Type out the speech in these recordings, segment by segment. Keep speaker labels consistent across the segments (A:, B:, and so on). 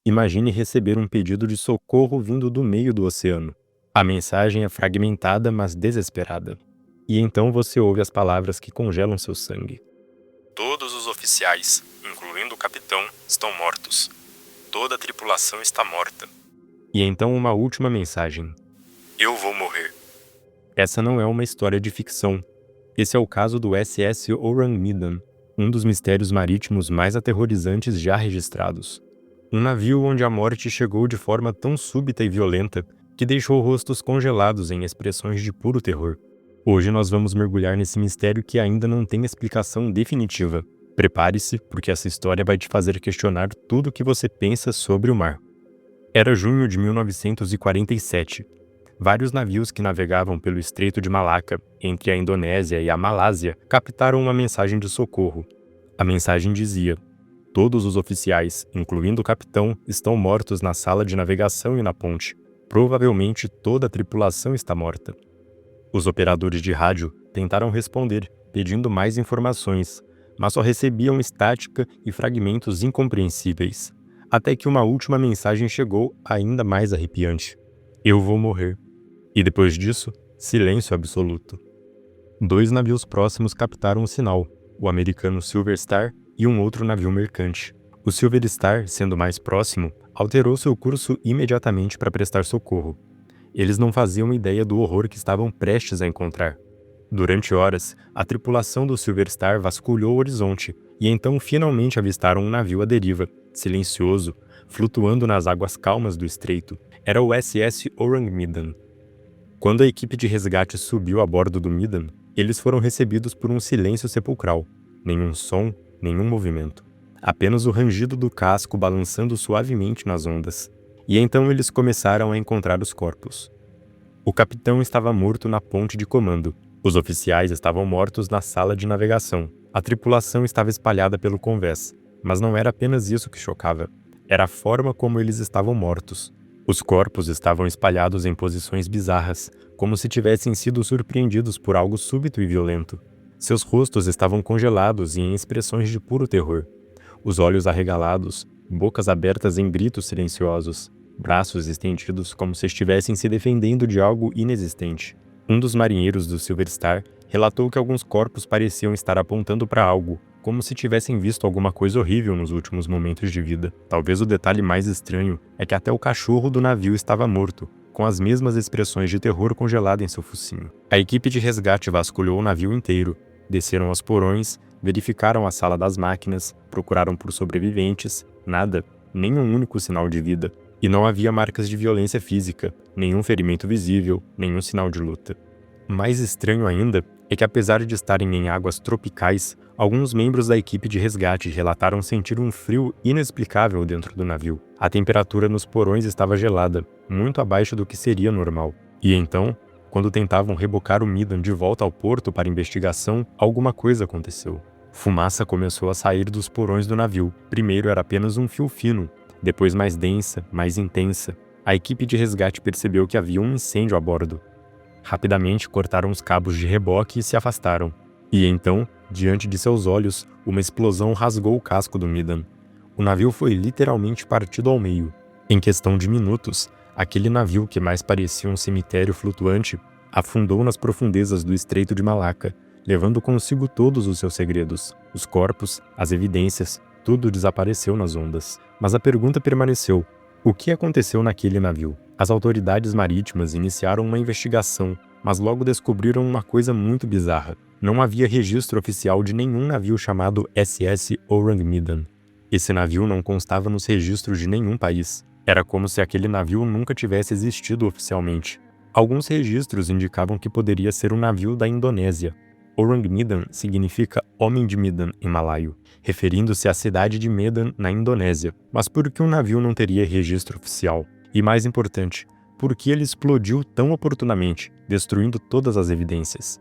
A: Imagine receber um pedido de socorro vindo do meio do oceano. A mensagem é fragmentada, mas desesperada. E então você ouve as palavras que congelam seu sangue. Todos os oficiais, incluindo o capitão, estão mortos. Toda a tripulação está morta. E então uma última mensagem. Eu vou morrer. Essa não é uma história de ficção. Esse é o caso do SS Orang Medan, um dos mistérios marítimos mais aterrorizantes já registrados. Um navio onde a morte chegou de forma tão súbita e violenta que deixou rostos congelados em expressões de puro terror. Hoje nós vamos mergulhar nesse mistério que ainda não tem explicação definitiva. Prepare-se, porque essa história vai te fazer questionar tudo o que você pensa sobre o mar. Era junho de 1947. Vários navios que navegavam pelo Estreito de Malaca, entre a Indonésia e a Malásia, captaram uma mensagem de socorro. A mensagem dizia: todos os oficiais, incluindo o capitão, estão mortos na sala de navegação e na ponte. Provavelmente toda a tripulação está morta. Os operadores de rádio tentaram responder, pedindo mais informações, mas só recebiam estática e fragmentos incompreensíveis. Até que uma última mensagem chegou ainda mais arrepiante. Eu vou morrer. E depois disso, silêncio absoluto. 2 navios próximos captaram o sinal, o americano Silver Star e um outro navio mercante. O Silver Star, sendo mais próximo, alterou seu curso imediatamente para prestar socorro. Eles não faziam ideia do horror que estavam prestes a encontrar. Durante horas, a tripulação do Silver Star vasculhou o horizonte e então finalmente avistaram um navio à deriva, silencioso, flutuando nas águas calmas do estreito. Era o SS Orang Medan. Quando a equipe de resgate subiu a bordo do Medan, eles foram recebidos por um silêncio sepulcral. Nenhum som, nenhum movimento. Apenas o rangido do casco balançando suavemente nas ondas. E então eles começaram a encontrar os corpos. O capitão estava morto na ponte de comando. Os oficiais estavam mortos na sala de navegação. A tripulação estava espalhada pelo convés. Mas não era apenas isso que chocava. Era a forma como eles estavam mortos. Os corpos estavam espalhados em posições bizarras, como se tivessem sido surpreendidos por algo súbito e violento. Seus rostos estavam congelados e em expressões de puro terror. Os olhos arregalados, bocas abertas em gritos silenciosos, braços estendidos como se estivessem se defendendo de algo inexistente. Um dos marinheiros do Silver Star relatou que alguns corpos pareciam estar apontando para algo, como se tivessem visto alguma coisa horrível nos últimos momentos de vida. Talvez o detalhe mais estranho é que até o cachorro do navio estava morto, com as mesmas expressões de terror congelado em seu focinho. A equipe de resgate vasculhou o navio inteiro, desceram aos porões, verificaram a sala das máquinas, procuraram por sobreviventes, nada, nenhum único sinal de vida. E não havia marcas de violência física, nenhum ferimento visível, nenhum sinal de luta. Mais estranho ainda é que, apesar de estarem em águas tropicais, alguns membros da equipe de resgate relataram sentir um frio inexplicável dentro do navio. A temperatura nos porões estava gelada, muito abaixo do que seria normal. E então, quando tentavam rebocar o Medan de volta ao porto para investigação, alguma coisa aconteceu. Fumaça começou a sair dos porões do navio. Primeiro era apenas um fio fino, depois mais densa, mais intensa. A equipe de resgate percebeu que havia um incêndio a bordo. Rapidamente cortaram os cabos de reboque e se afastaram. E então, diante de seus olhos, uma explosão rasgou o casco do Medan. O navio foi literalmente partido ao meio. Em questão de minutos, aquele navio que mais parecia um cemitério flutuante afundou nas profundezas do Estreito de Malaca, levando consigo todos os seus segredos, os corpos, as evidências, tudo desapareceu nas ondas. Mas a pergunta permaneceu: o que aconteceu naquele navio? As autoridades marítimas iniciaram uma investigação, mas logo descobriram uma coisa muito bizarra. Não havia registro oficial de nenhum navio chamado SS Orang Medan. Esse navio não constava nos registros de nenhum país. Era como se aquele navio nunca tivesse existido oficialmente. Alguns registros indicavam que poderia ser um navio da Indonésia. Orang Medan significa Homem de Medan em malaio, referindo-se à cidade de Medan, na Indonésia. Mas por que um navio não teria registro oficial? E mais importante, por que ele explodiu tão oportunamente, destruindo todas as evidências?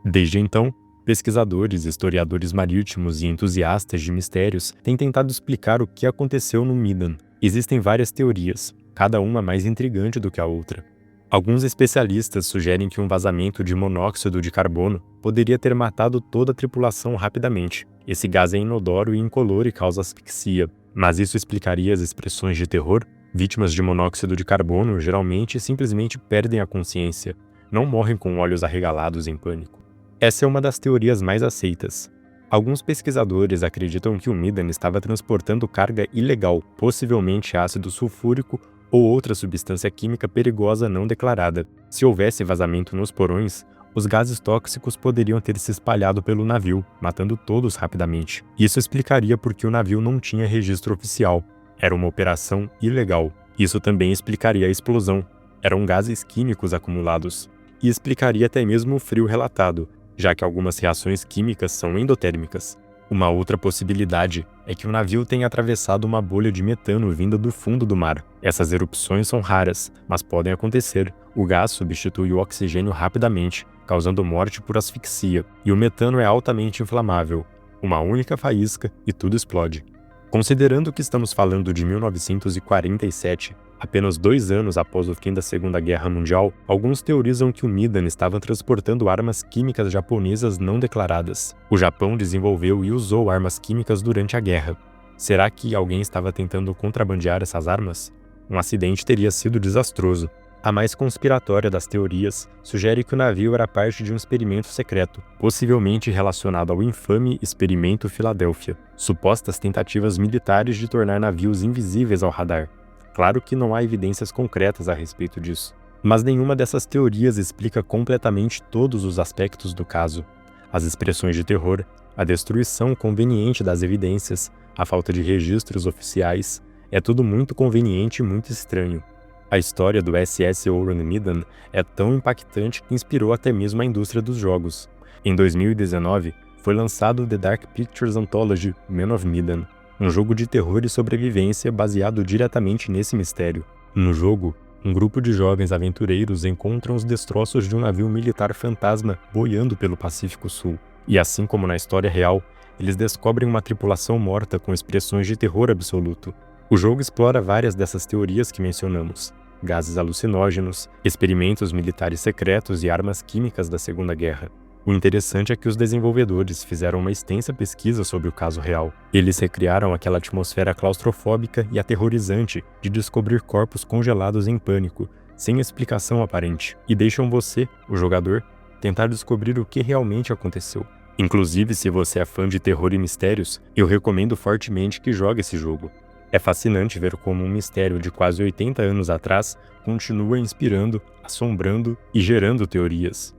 A: Desde então, pesquisadores, historiadores marítimos e entusiastas de mistérios têm tentado explicar o que aconteceu no Medan. Existem várias teorias, cada uma mais intrigante do que a outra. Alguns especialistas sugerem que um vazamento de monóxido de carbono poderia ter matado toda a tripulação rapidamente. Esse gás é inodoro e incolor e causa asfixia. Mas isso explicaria as expressões de terror? Vítimas de monóxido de carbono geralmente simplesmente perdem a consciência, não morrem com olhos arregalados em pânico. Essa é uma das teorias mais aceitas. Alguns pesquisadores acreditam que o Medan estava transportando carga ilegal, possivelmente ácido sulfúrico ou outra substância química perigosa não declarada. Se houvesse vazamento nos porões, os gases tóxicos poderiam ter se espalhado pelo navio, matando todos rapidamente. Isso explicaria por que o navio não tinha registro oficial. Era uma operação ilegal. Isso também explicaria a explosão. Eram gases químicos acumulados. E explicaria até mesmo o frio relatado, já que algumas reações químicas são endotérmicas. Uma outra possibilidade é que o navio tenha atravessado uma bolha de metano vinda do fundo do mar. Essas erupções são raras, mas podem acontecer. O gás substitui o oxigênio rapidamente, causando morte por asfixia, e o metano é altamente inflamável. Uma única faísca e tudo explode. Considerando que estamos falando de 1947, apenas 2 anos após o fim da Segunda Guerra Mundial, alguns teorizam que o Medan estava transportando armas químicas japonesas não declaradas. O Japão desenvolveu e usou armas químicas durante a guerra. Será que alguém estava tentando contrabandear essas armas? Um acidente teria sido desastroso. A mais conspiratória das teorias sugere que o navio era parte de um experimento secreto, possivelmente relacionado ao infame Experimento Filadélfia, supostas tentativas militares de tornar navios invisíveis ao radar. Claro que não há evidências concretas a respeito disso, mas nenhuma dessas teorias explica completamente todos os aspectos do caso. As expressões de terror, a destruição conveniente das evidências, a falta de registros oficiais, é tudo muito conveniente e muito estranho. A história do SS Orang Medan é tão impactante que inspirou até mesmo a indústria dos jogos. Em 2019, foi lançado The Dark Pictures Anthology Man of Medan, um jogo de terror e sobrevivência baseado diretamente nesse mistério. No jogo, um grupo de jovens aventureiros encontram os destroços de um navio militar fantasma boiando pelo Pacífico Sul. E assim como na história real, eles descobrem uma tripulação morta com expressões de terror absoluto. O jogo explora várias dessas teorias que mencionamos: gases alucinógenos, experimentos militares secretos e armas químicas da Segunda Guerra. O interessante é que os desenvolvedores fizeram uma extensa pesquisa sobre o caso real. Eles recriaram aquela atmosfera claustrofóbica e aterrorizante de descobrir corpos congelados em pânico, sem explicação aparente, e deixam você, o jogador, tentar descobrir o que realmente aconteceu. Inclusive, se você é fã de terror e mistérios, eu recomendo fortemente que jogue esse jogo. É fascinante ver como um mistério de quase 80 anos atrás continua inspirando, assombrando e gerando teorias.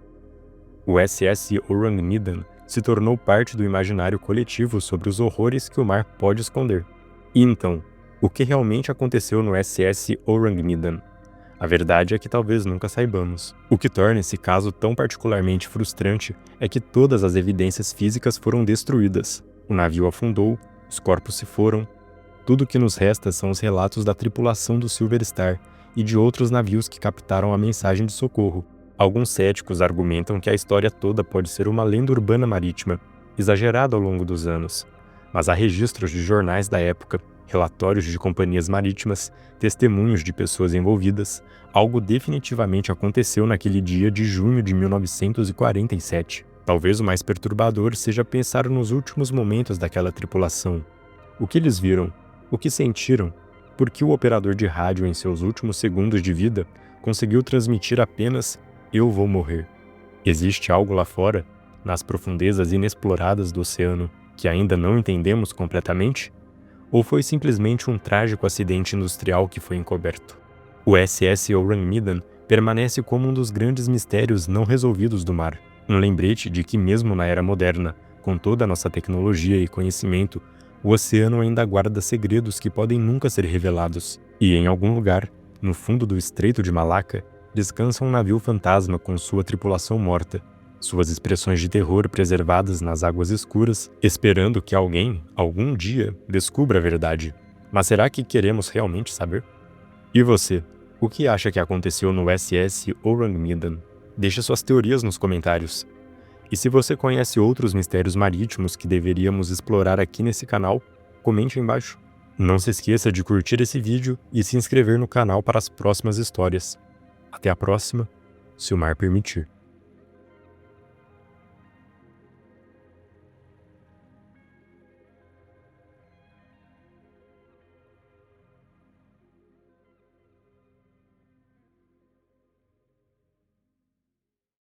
A: O SS Orang Medan se tornou parte do imaginário coletivo sobre os horrores que o mar pode esconder. E então, o que realmente aconteceu no SS Orang Medan? A verdade é que talvez nunca saibamos. O que torna esse caso tão particularmente frustrante é que todas as evidências físicas foram destruídas. O navio afundou, os corpos se foram. Tudo o que nos resta são os relatos da tripulação do Silver Star e de outros navios que captaram a mensagem de socorro. Alguns céticos argumentam que a história toda pode ser uma lenda urbana marítima, exagerada ao longo dos anos. Mas há registros de jornais da época, relatórios de companhias marítimas, testemunhos de pessoas envolvidas. Algo definitivamente aconteceu naquele dia de junho de 1947. Talvez o mais perturbador seja pensar nos últimos momentos daquela tripulação. O que eles viram? O que sentiram? Por que o operador de rádio, em seus últimos segundos de vida, conseguiu transmitir apenas "eu vou morrer"? Existe algo lá fora, nas profundezas inexploradas do oceano, que ainda não entendemos completamente? Ou foi simplesmente um trágico acidente industrial que foi encoberto? O SS Orang Medan permanece como um dos grandes mistérios não resolvidos do mar. Um lembrete de que mesmo na era moderna, com toda a nossa tecnologia e conhecimento, o oceano ainda guarda segredos que podem nunca ser revelados. E em algum lugar, no fundo do Estreito de Malaca, descansa um navio fantasma com sua tripulação morta, suas expressões de terror preservadas nas águas escuras, esperando que alguém, algum dia, descubra a verdade. Mas será que queremos realmente saber? E você, o que acha que aconteceu no SS Orang Medan? Deixe suas teorias nos comentários. E se você conhece outros mistérios marítimos que deveríamos explorar aqui nesse canal, comente aí embaixo. Não se esqueça de curtir esse vídeo e se inscrever no canal para as próximas histórias. Até a próxima, se o mar permitir.